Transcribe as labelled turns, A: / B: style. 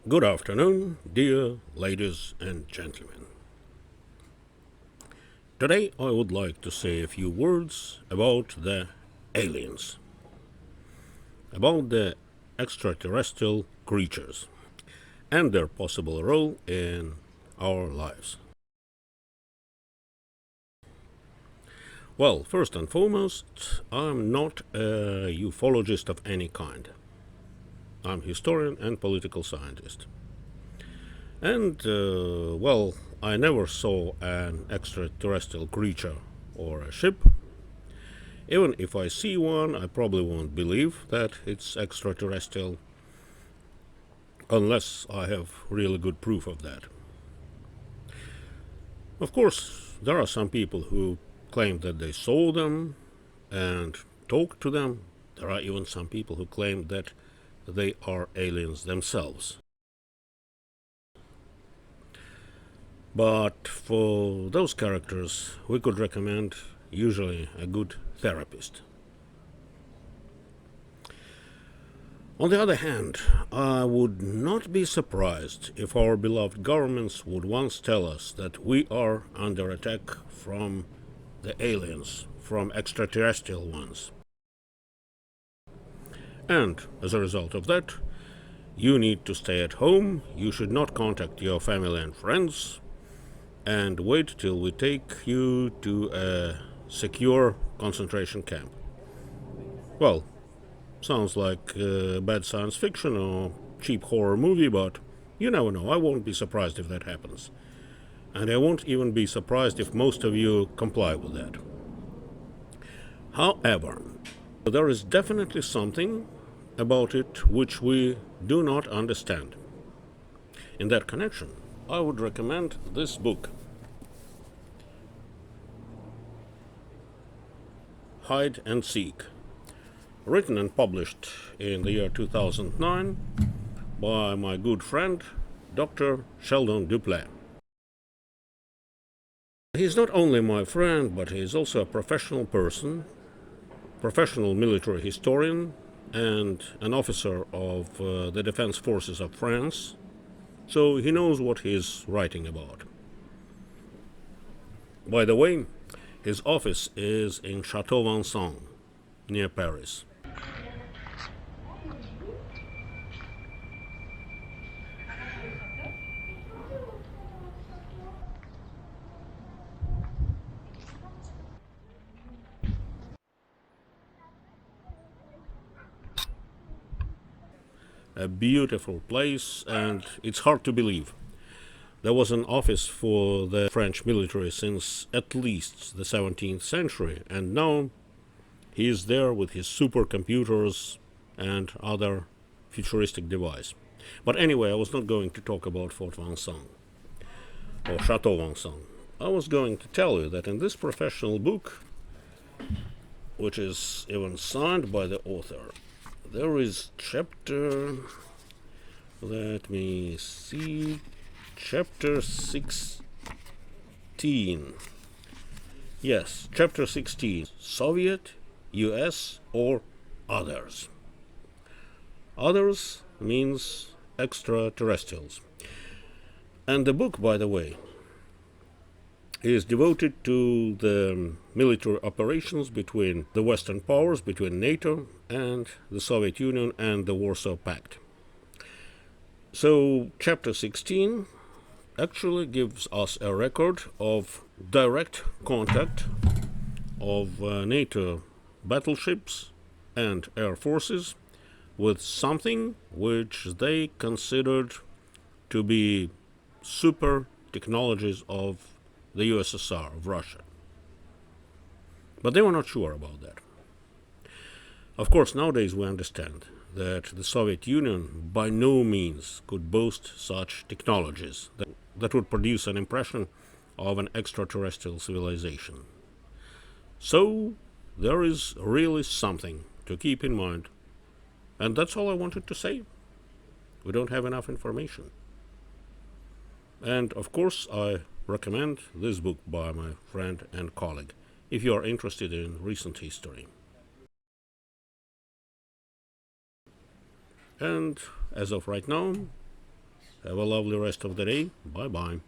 A: Good afternoon, dear ladies and gentlemen. Today I would like to say a few words about the aliens, about the extraterrestrial creatures, and their possible role in our lives. Well, first and foremost, I'm not a ufologist of any kind. I'm a historian and political scientist. And I never saw an extraterrestrial creature or a ship. Even if I see one, I probably won't believe that it's extraterrestrial unless I have really good proof of that. Of course, there are some people who claim that they saw them and talked to them. There are even some people who claim that they are aliens themselves. But for those characters, we could recommend usually a good therapist. On the other hand, I would not be surprised if our beloved governments would once tell us that we are under attack from the aliens, from extraterrestrial ones. And as a result of that, you need to stay at home, you should not contact your family and friends, and wait till we take you to a secure concentration camp. Well, sounds like bad science fiction or cheap horror movie, but you never know. I won't be surprised if that happens. And I won't even be surprised if most of you comply with that. However, there is definitely something about it which we do not understand. In that connection, I would recommend this book, Hide and Seek, written and published in the year 2009 by my good friend, Dr. Sheldon Duplay. He's not only my friend, but he's also a professional person, professional military historian, and an officer of the Defense Forces of France, so he knows what he's writing about. By the way, his office is in Chateau Vincent, near Paris. A beautiful place, and it's hard to believe. There was an office for the French military since at least the 17th century, and now he is there with his supercomputers and other futuristic device. But anyway, I was not going to talk about Fort Vincennes or Chateau Vincennes. I was going to tell you that in this professional book, which is even signed by the author, there is chapter, let me see, chapter 16. Yes, chapter 16, Soviet, US, or others. Others means extraterrestrials. And the book, by the way, is devoted to the military operations between the Western powers, between NATO and the Soviet Union and the Warsaw Pact. So, chapter 16 actually gives us a record of direct contact of NATO battleships and air forces with something which they considered to be super technologies of the USSR, of Russia. But they were not sure about that. Of course, nowadays we understand that the Soviet Union by no means could boast such technologies that would produce an impression of an extraterrestrial civilization. So, there is really something to keep in mind. And that's all I wanted to say. We don't have enough information. And of course, I recommend this book by my friend and colleague if you are interested in recent history. And as of right now, Have a lovely rest of the day. Bye bye.